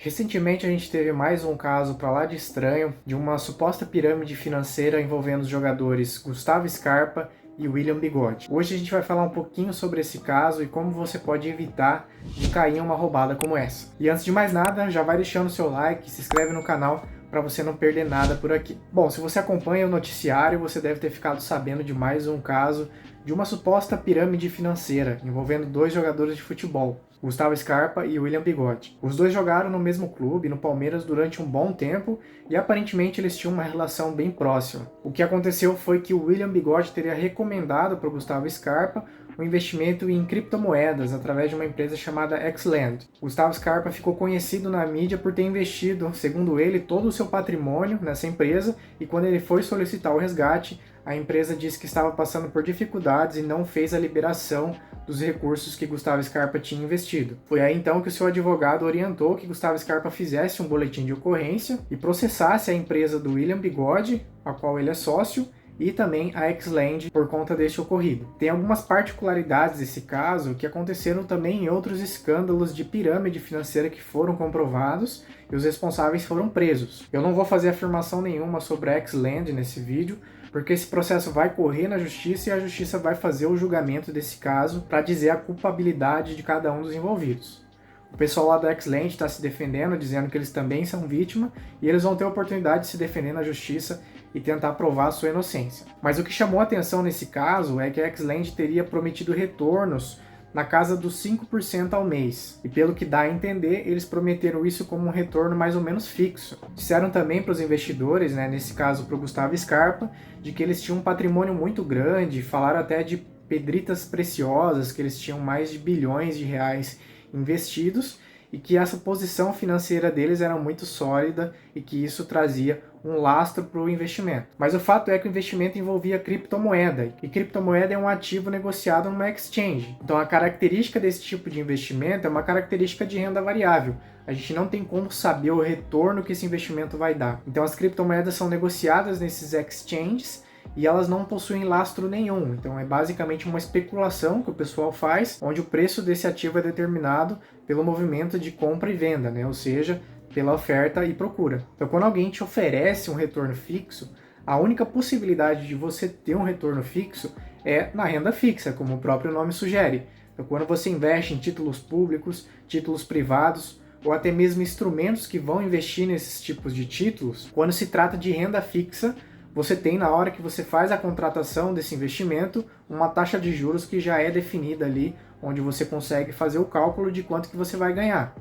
Recentemente a gente teve mais um caso pra lá de estranho de uma suposta pirâmide financeira envolvendo os jogadores Gustavo Scarpa e William Bigode. Hoje a gente vai falar um pouquinho sobre esse caso e como você pode evitar de cair em uma roubada como essa. E antes de mais nada, já vai deixando o seu like, se inscreve no canal para você não perder nada por aqui. Bom, se você acompanha o noticiário, você deve ter ficado sabendo de mais um caso de uma suposta pirâmide financeira envolvendo dois jogadores de futebol, Gustavo Scarpa e William Bigode. Os dois jogaram no mesmo clube, no Palmeiras, durante um bom tempo e aparentemente eles tinham uma relação bem próxima. O que aconteceu foi que o William Bigode teria recomendado para o Gustavo Scarpa um investimento em criptomoedas através de uma empresa chamada Xland. Gustavo Scarpa ficou conhecido na mídia por ter investido, segundo ele, todo o seu patrimônio nessa empresa e quando ele foi solicitar o resgate, a empresa disse que estava passando por dificuldades e não fez a liberação dos recursos que Gustavo Scarpa tinha investido. Foi aí então que o seu advogado orientou que Gustavo Scarpa fizesse um boletim de ocorrência e processasse a empresa do William Bigode, a qual ele é sócio, e também a Xland por conta deste ocorrido. Tem algumas particularidades desse caso que aconteceram também em outros escândalos de pirâmide financeira que foram comprovados e os responsáveis foram presos. Eu não vou fazer afirmação nenhuma sobre a Xland nesse vídeo, porque esse processo vai correr na justiça e a justiça vai fazer o julgamento desse caso para dizer a culpabilidade de cada um dos envolvidos. O pessoal lá da Xland está se defendendo, dizendo que eles também são vítima e eles vão ter a oportunidade de se defender na justiça e tentar provar a sua inocência. Mas o que chamou a atenção nesse caso é que a Xland teria prometido retornos na casa dos 5% ao mês. E pelo que dá a entender, eles prometeram isso como um retorno mais ou menos fixo. Disseram também para os investidores, nesse caso para o Gustavo Scarpa, de que eles tinham um patrimônio muito grande, falaram até de pedritas preciosas, que eles tinham mais de bilhões de reais investidos e que essa posição financeira deles era muito sólida e que isso trazia um lastro para o investimento. Mas o fato é que o investimento envolvia criptomoeda, e criptomoeda é um ativo negociado numa exchange. Então a característica desse tipo de investimento é uma característica de renda variável. A gente não tem como saber o retorno que esse investimento vai dar. Então as criptomoedas são negociadas nesses exchanges e elas não possuem lastro nenhum. Então é basicamente uma especulação que o pessoal faz, onde o preço desse ativo é determinado pelo movimento de compra e venda, ou seja, pela oferta e procura. Então quando alguém te oferece um retorno fixo, a única possibilidade de você ter um retorno fixo é na renda fixa, como o próprio nome sugere. Então quando você investe em títulos públicos, títulos privados, ou até mesmo instrumentos que vão investir nesses tipos de títulos, quando se trata de renda fixa, você tem, na hora que você faz a contratação desse investimento, uma taxa de juros que já é definida ali, onde você consegue fazer o cálculo de quanto que você vai ganhar.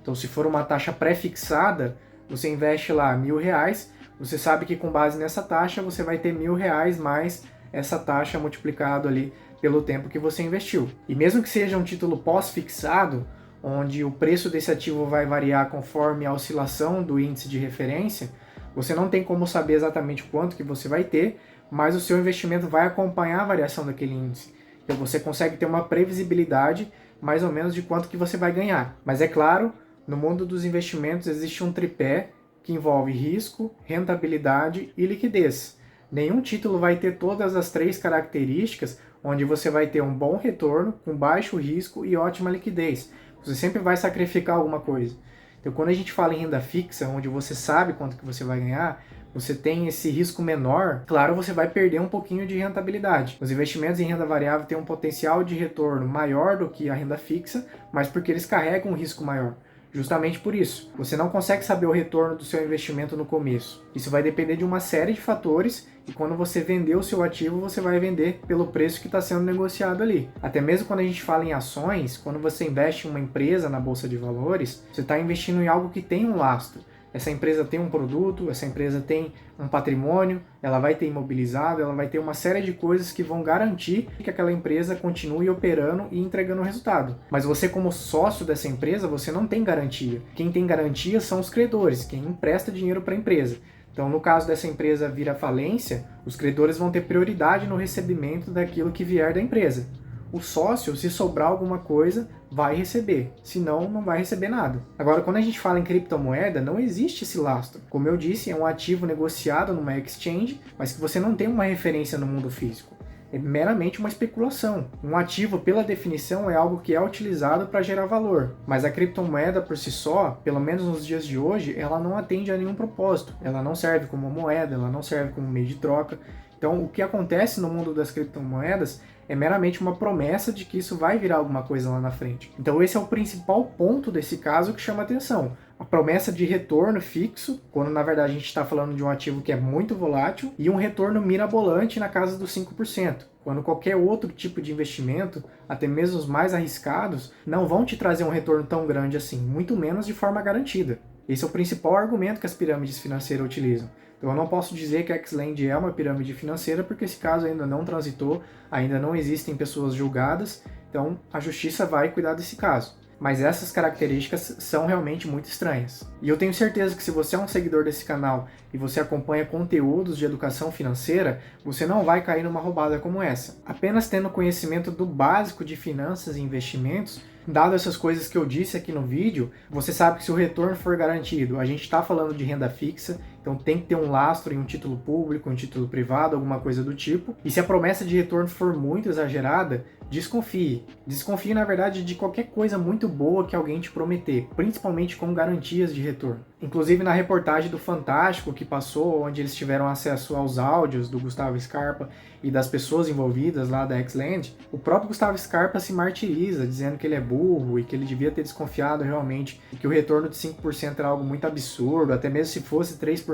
Então, se for uma taxa pré-fixada, você investe lá R$1.000, você sabe que com base nessa taxa, você vai ter R$1.000 mais essa taxa multiplicado ali pelo tempo que você investiu. E mesmo que seja um título pós-fixado, onde o preço desse ativo vai variar conforme a oscilação do índice de referência, você não tem como saber exatamente quanto que você vai ter, mas o seu investimento vai acompanhar a variação daquele índice. Então você consegue ter uma previsibilidade mais ou menos de quanto que você vai ganhar. Mas é claro, no mundo dos investimentos existe um tripé que envolve risco, rentabilidade e liquidez. Nenhum título vai ter todas as três características, onde você vai ter um bom retorno, com baixo risco e ótima liquidez. Você sempre vai sacrificar alguma coisa. Então, quando a gente fala em renda fixa, onde você sabe quanto que você vai ganhar, você tem esse risco menor, claro, você vai perder um pouquinho de rentabilidade. Os investimentos em renda variável têm um potencial de retorno maior do que a renda fixa, mas porque eles carregam um risco maior. Justamente por isso, você não consegue saber o retorno do seu investimento no começo. Isso vai depender de uma série de fatores e quando você vender o seu ativo, você vai vender pelo preço que está sendo negociado ali. Até mesmo quando a gente fala em ações, quando você investe em uma empresa na Bolsa de Valores, você está investindo em algo que tem um lastro. Essa empresa tem um produto, essa empresa tem um patrimônio, ela vai ter imobilizado, ela vai ter uma série de coisas que vão garantir que aquela empresa continue operando e entregando resultado. Mas você, como sócio dessa empresa, você não tem garantia. Quem tem garantia são os credores, quem empresta dinheiro para a empresa. Então, no caso dessa empresa vir à falência, os credores vão ter prioridade no recebimento daquilo que vier da empresa. O sócio, se sobrar alguma coisa, vai receber, senão não vai receber nada. Agora, quando a gente fala em criptomoeda, não existe esse lastro. Como eu disse, é um ativo negociado numa exchange, mas que você não tem uma referência no mundo físico. é meramente uma especulação. Um ativo, pela definição, é algo que é utilizado para gerar valor, mas a criptomoeda por si só, pelo menos nos dias de hoje, ela não atende a nenhum propósito. Ela não serve como moeda, ela não serve como meio de troca. Então, o que acontece no mundo das criptomoedas é meramente uma promessa de que isso vai virar alguma coisa lá na frente. Então, esse é o principal ponto desse caso que chama atenção. A promessa de retorno fixo, quando na verdade a gente está falando de um ativo que é muito volátil, e um retorno mirabolante na casa dos 5%. Quando qualquer outro tipo de investimento, até mesmo os mais arriscados, não vão te trazer um retorno tão grande assim, muito menos de forma garantida. Esse é o principal argumento que as pirâmides financeiras utilizam. Então eu não posso dizer que a Xland é uma pirâmide financeira porque esse caso ainda não transitou, ainda não existem pessoas julgadas, então a justiça vai cuidar desse caso. Mas essas características são realmente muito estranhas. E eu tenho certeza que se você é um seguidor desse canal e você acompanha conteúdos de educação financeira, você não vai cair numa roubada como essa. Apenas tendo conhecimento do básico de finanças e investimentos, dado essas coisas que eu disse aqui no vídeo, você sabe que se o retorno for garantido, a gente está falando de renda fixa, então tem que ter um lastro em um título público, um título privado, alguma coisa do tipo. E se a promessa de retorno for muito exagerada, desconfie. Desconfie, na verdade, de qualquer coisa muito boa que alguém te prometer, principalmente com garantias de retorno. Inclusive na reportagem do Fantástico que passou, onde eles tiveram acesso aos áudios do Gustavo Scarpa e das pessoas envolvidas lá da Xland, o próprio Gustavo Scarpa se martiriza, dizendo que ele é burro e que ele devia ter desconfiado realmente, e que o retorno de 5% era algo muito absurdo, até mesmo se fosse 3%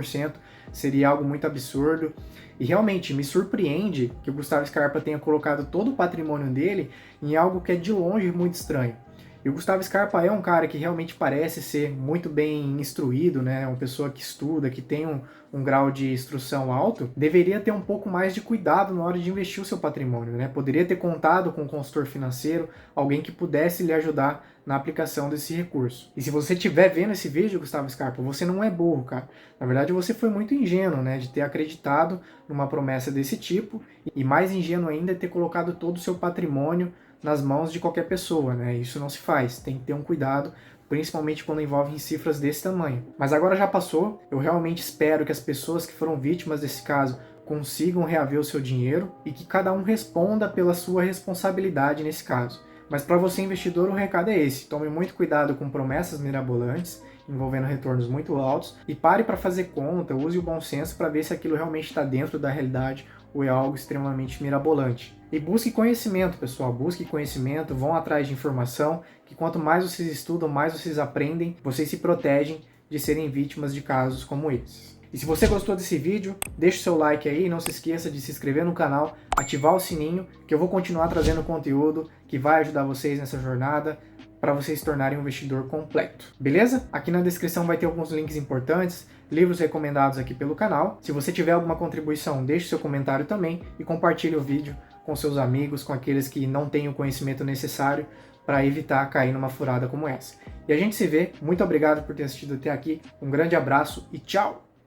seria algo muito absurdo. E realmente me surpreende que o Gustavo Scarpa tenha colocado todo o patrimônio dele em algo que é de longe muito estranho. E o Gustavo Scarpa é um cara que realmente parece ser muito bem instruído, né? Uma pessoa que estuda, que tem um grau de instrução alto, deveria ter um pouco mais de cuidado na hora de investir o seu patrimônio, né? Poderia ter contado com um consultor financeiro, alguém que pudesse lhe ajudar na aplicação desse recurso. E se você estiver vendo esse vídeo, Gustavo Scarpa, você não é burro, cara. Na verdade, você foi muito ingênuo, né? De ter acreditado numa promessa desse tipo, e mais ingênuo ainda é ter colocado todo o seu patrimônio nas mãos de qualquer pessoa, né? Isso não se faz, tem que ter um cuidado, principalmente quando envolve cifras desse tamanho. Mas agora já passou, eu realmente espero que as pessoas que foram vítimas desse caso consigam reaver o seu dinheiro e que cada um responda pela sua responsabilidade nesse caso. Mas para você investidor o recado é esse, tome muito cuidado com promessas mirabolantes, envolvendo retornos muito altos, e pare para fazer conta, use o bom senso para ver se aquilo realmente está dentro da realidade ou é algo extremamente mirabolante. E busque conhecimento, pessoal, busque conhecimento, vão atrás de informação, que quanto mais vocês estudam, mais vocês aprendem, vocês se protegem de serem vítimas de casos como esses. E se você gostou desse vídeo, deixa o seu like aí, não se esqueça de se inscrever no canal, ativar o sininho, que eu vou continuar trazendo conteúdo que vai ajudar vocês nessa jornada, para vocês se tornarem um investidor completo. Beleza? Aqui na descrição vai ter alguns links importantes, livros recomendados aqui pelo canal. Se você tiver alguma contribuição, deixe seu comentário também e compartilhe o vídeo com seus amigos, com aqueles que não têm o conhecimento necessário para evitar cair numa furada como essa. E a gente se vê. Muito obrigado por ter assistido até aqui. Um grande abraço e tchau!